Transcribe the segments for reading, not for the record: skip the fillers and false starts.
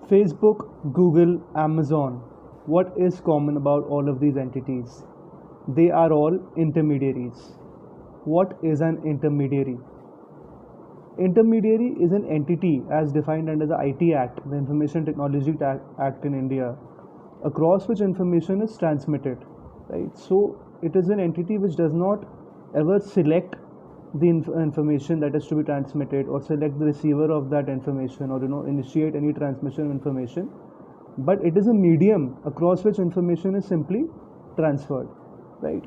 Facebook, Google, Amazon. What is common about all of these entities? They are all intermediaries. What is an intermediary? Intermediary is an entity as defined under the IT Act, the Information Technology Act in India, across which information is transmitted. Right? So it is an entity which does not ever select the information that is to be transmitted or select the receiver of that information or initiate any transmission of information, but it is a medium across which information is simply transferred, right?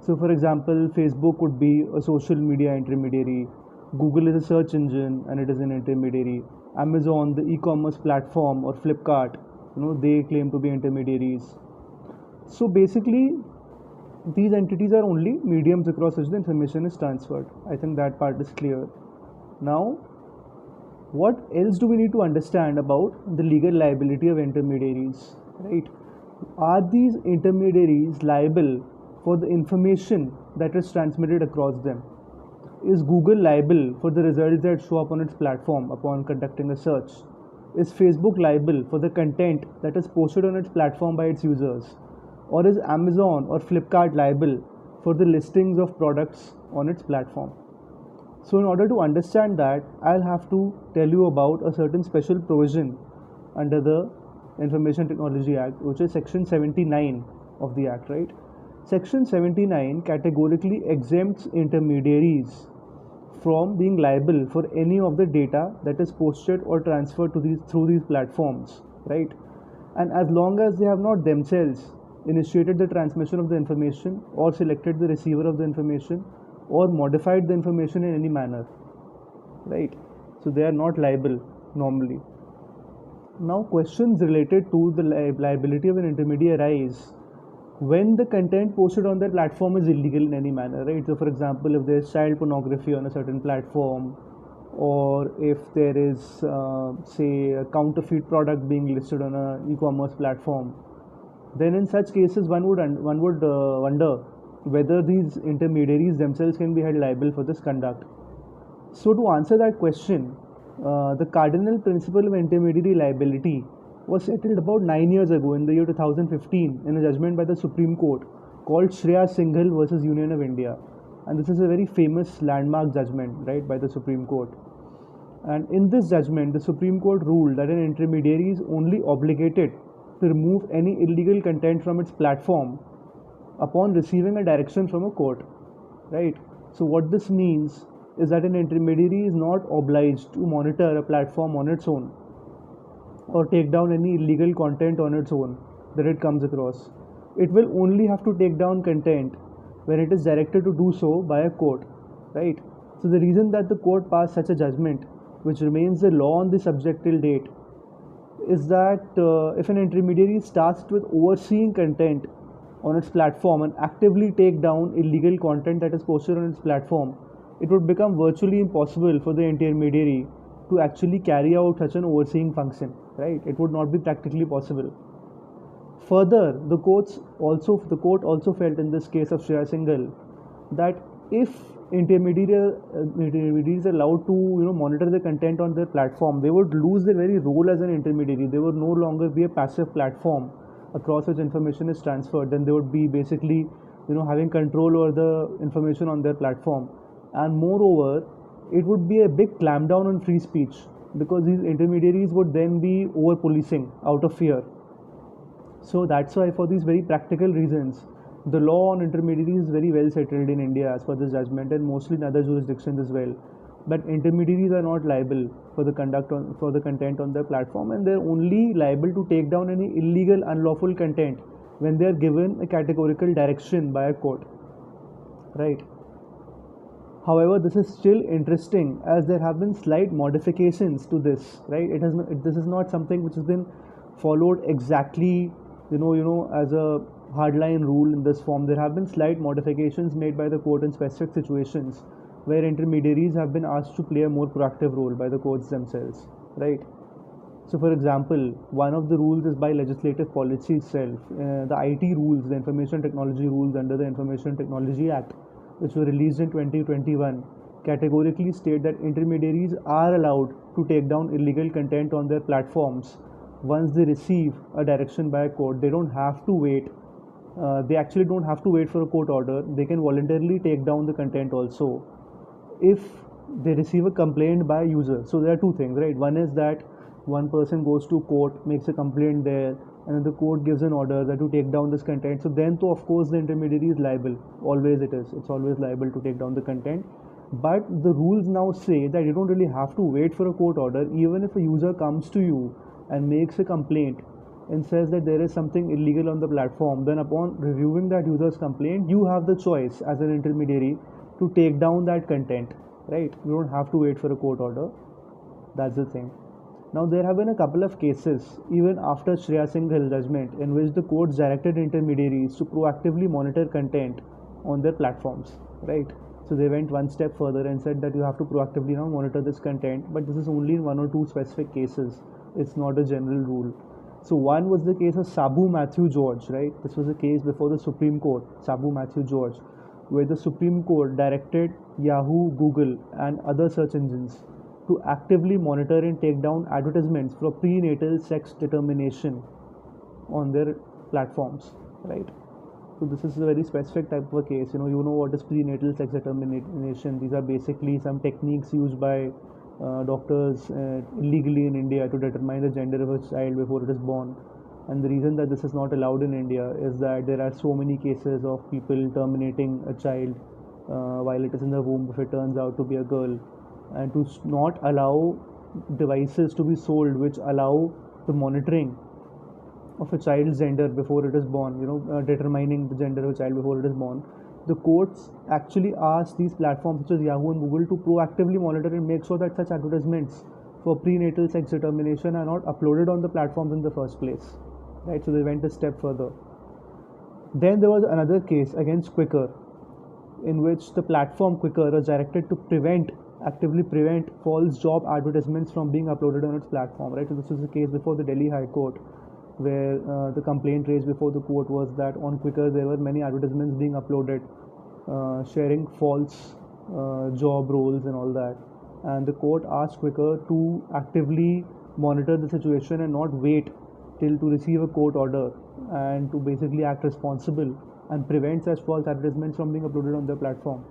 So for example, Facebook would be a social media intermediary, Google is a search engine and it is an intermediary, Amazon, the e-commerce platform, or Flipkart, they claim to be intermediaries. So basically these entities are only mediums across which the information is transferred. I think that part is clear. Now, what else do we need to understand about the legal liability of intermediaries, right? Are these intermediaries liable for the information that is transmitted across them? Is Google liable for the results that show up on its platform upon conducting a search? Is Facebook liable for the content that is posted on its platform by its users? Or is Amazon or Flipkart liable for the listings of products on its platform? So in order to understand that, I'll have to tell you about a certain special provision under the Information Technology Act, which is Section 79 of the Act, right? Section 79 categorically exempts intermediaries from being liable for any of the data that is posted or transferred to through these platforms, right? And as long as they have not themselves initiated the transmission of the information or selected the receiver of the information or modified the information in any manner, right? So they are not liable normally. Now questions related to the liability of an intermediary arise when the content posted on their platform is illegal in any manner, right? So for example, if there is child pornography on a certain platform, or if there is say a counterfeit product being listed on an e-commerce platform, then in such cases one would wonder whether these intermediaries themselves can be held liable for this conduct. So to answer that question, the cardinal principle of intermediary liability was settled about 9 years ago in the year 2015 in a judgment by the Supreme Court called Shreya Singhal versus Union of India. And this is a very famous landmark judgment, right, by the Supreme Court. And in this judgment, the Supreme Court ruled that an intermediary is only obligated to remove any illegal content from its platform upon receiving a direction from a court, right? So what this means is that an intermediary is not obliged to monitor a platform on its own or take down any illegal content on its own that it comes across. It will only have to take down content when it is directed to do so by a court, right? So the reason that the court passed such a judgment, which remains the law on the subject till date, is that if an intermediary is tasked with overseeing content on its platform and actively take down illegal content that is posted on its platform, it would become virtually impossible for the intermediary to actually carry out such an overseeing function, right? It would not be practically possible. Further, the court also felt in this case of Shreya Singhal that if intermediaries are allowed to monitor the content on their platform, they would lose their very role as an intermediary. They would no longer be a passive platform across which information is transferred. Then they would be basically having control over the information on their platform. And moreover, it would be a big clampdown on free speech, because these intermediaries would then be over policing out of fear. So that's why, for these very practical reasons, the law on intermediaries is very well settled in India as per this judgment, and mostly in other jurisdictions as well. But intermediaries are not liable for the content on their platform, and they're only liable to take down any illegal, unlawful content when they are given a categorical direction by a court, right? However, this is still interesting as there have been slight modifications to this, right? This is not something which has been followed exactly, as a hardline rule in this form. There have been slight modifications made by the court in specific situations where intermediaries have been asked to play a more proactive role by the courts themselves, right? So for example, one of the rules is by legislative policy itself. The IT rules, the information technology rules under the Information Technology Act, which were released in 2021, categorically state that intermediaries are allowed to take down illegal content on their platforms once they receive a direction by a court, they don't have to wait. They actually don't have to wait for a court order. They can voluntarily take down the content also if they receive a complaint by a user. So there are two things, right? One is that one person goes to court, makes a complaint there, and then the court gives an order that to take down this content. So then, to of course, the intermediary is liable. Always it is. It's always liable to take down the content. But the rules now say that you don't really have to wait for a court order. Even if a user comes to you and makes a complaint and says that there is something illegal on the platform, then upon reviewing that user's complaint, you have the choice as an intermediary to take down that content, right? You don't have to wait for a court order. That's the thing. Now, there have been a couple of cases, even after Shreya Singh Hill judgment, in which the courts directed intermediaries to proactively monitor content on their platforms, right? So they went one step further and said that you have to proactively now monitor this content, but this is only in one or two specific cases. It's not a general rule. So one was the case of Sabu Matthew George, right? This was a case before the Supreme Court, Sabu Matthew George, where the Supreme Court directed Yahoo, Google, and other search engines to actively monitor and take down advertisements for prenatal sex determination on their platforms, right? So this is a very specific type of a case. You know what is prenatal sex determination. These are basically some techniques used by doctors illegally in India to determine the gender of a child before it is born. And the reason that this is not allowed in India is that there are so many cases of people terminating a child while it is in the womb if it turns out to be a girl, and to not allow devices to be sold which allow the monitoring of a child's gender before it is born, determining the gender of a child before it is born. The courts actually ask these platforms such as Yahoo and Google to proactively monitor and make sure that such advertisements for prenatal sex determination are not uploaded on the platforms in the first place, right? So they went a step further. Then there was another case against Quicker, in which the platform Quicker was directed to actively prevent false job advertisements from being uploaded on its platform, right? So this was the case before the Delhi High Court, where the complaint raised before the court was that on Quicker there were many advertisements being uploaded sharing false job roles and all that, and the court asked Quicker to actively monitor the situation and not wait till to receive a court order, and to basically act responsible and prevent such false advertisements from being uploaded on their platform.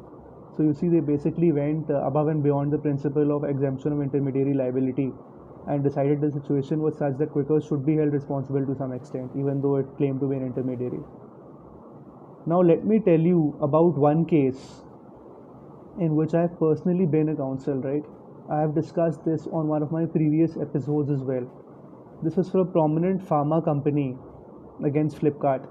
So you see, they basically went above and beyond the principle of exemption of intermediary liability and decided the situation was such that Quicker should be held responsible to some extent, even though it claimed to be an intermediary. Now let me tell you about one case in which I have personally been a counsel, right? I have discussed this on one of my previous episodes as well. This was for a prominent pharma company against Flipkart.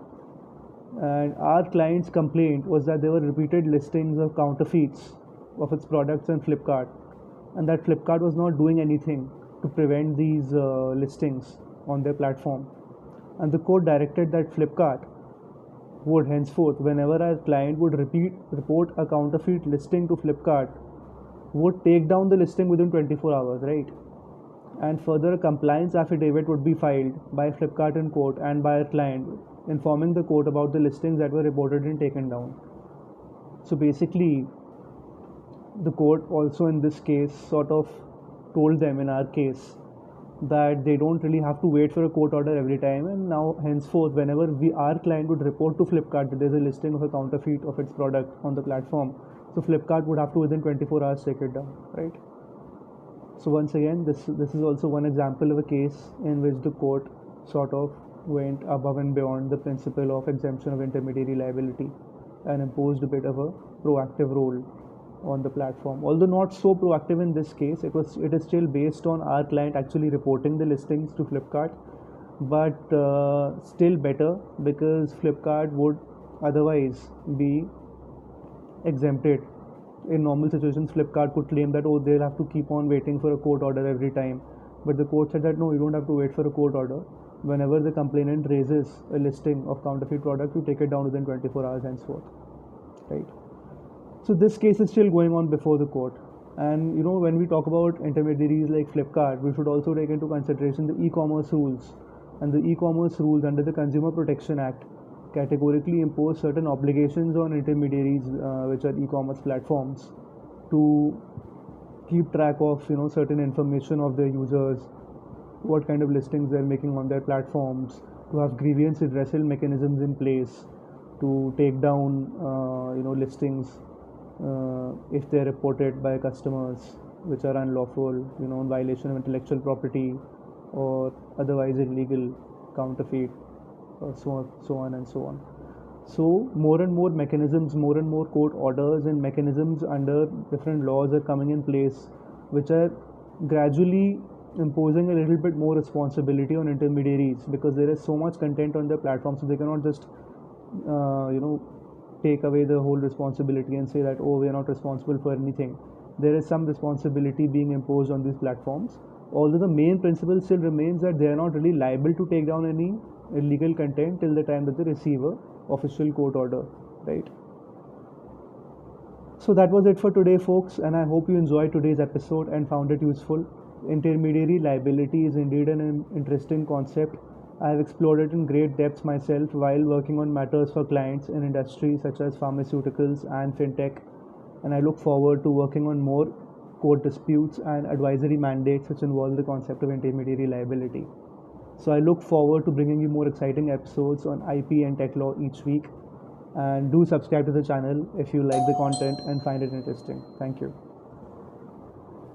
And our client's complaint was that there were repeated listings of counterfeits of its products on Flipkart, and that Flipkart was not doing anything to prevent these listings on their platform. And the court directed that Flipkart would henceforth, whenever our client would report a counterfeit listing to Flipkart, would take down the listing within 24 hours, right? And further, a compliance affidavit would be filed by Flipkart in court and by our client, informing the court about the listings that were reported and taken down. So basically, the court also in this case sort of told them in our case that they don't really have to wait for a court order every time, and now henceforth whenever our client would report to Flipkart that there's a listing of a counterfeit of its product on the platform, so Flipkart would have to within 24 hours take it down, right? So once again, this is also one example of a case in which the court sort of went above and beyond the principle of exemption of intermediary liability and imposed a bit of a proactive role on the platform. Although not so proactive in this case, it is still based on our client actually reporting the listings to Flipkart, but still better, because Flipkart would otherwise be exempted. In normal situations, Flipkart could claim that they'll have to keep on waiting for a court order every time, but the court said that no, you don't have to wait for a court order. Whenever the complainant raises a listing of counterfeit product, you take it down within 24 hours henceforth, right? So this case is still going on before the court. And when we talk about intermediaries like Flipkart, we should also take into consideration the e-commerce rules. And the e-commerce rules under the Consumer Protection Act categorically impose certain obligations on intermediaries, which are e-commerce platforms, to keep track of certain information of their users, what kind of listings they're making on their platforms, to have grievance redressal mechanisms in place to take down listings if they're reported by customers which are unlawful, in violation of intellectual property or otherwise illegal, counterfeit, so on and so on. So more and more mechanisms, more and more court orders and mechanisms under different laws are coming in place, which are gradually imposing a little bit more responsibility on intermediaries, because there is so much content on their platform, so they cannot just take away the whole responsibility and say that, oh, we are not responsible for anything. There is some responsibility being imposed on these platforms, although the main principle still remains that they are not really liable to take down any illegal content till the time that they receive a official court order, right? So that was it for today, folks, and I hope you enjoyed today's episode and found it useful. Intermediary liability is indeed an interesting concept. I have explored it in great depth myself while working on matters for clients in industries such as pharmaceuticals and fintech, and I look forward to working on more court disputes and advisory mandates which involve the concept of intermediary liability. So I look forward to bringing you more exciting episodes on IP and tech law each week. And do subscribe to the channel if you like the content and find it interesting. Thank you.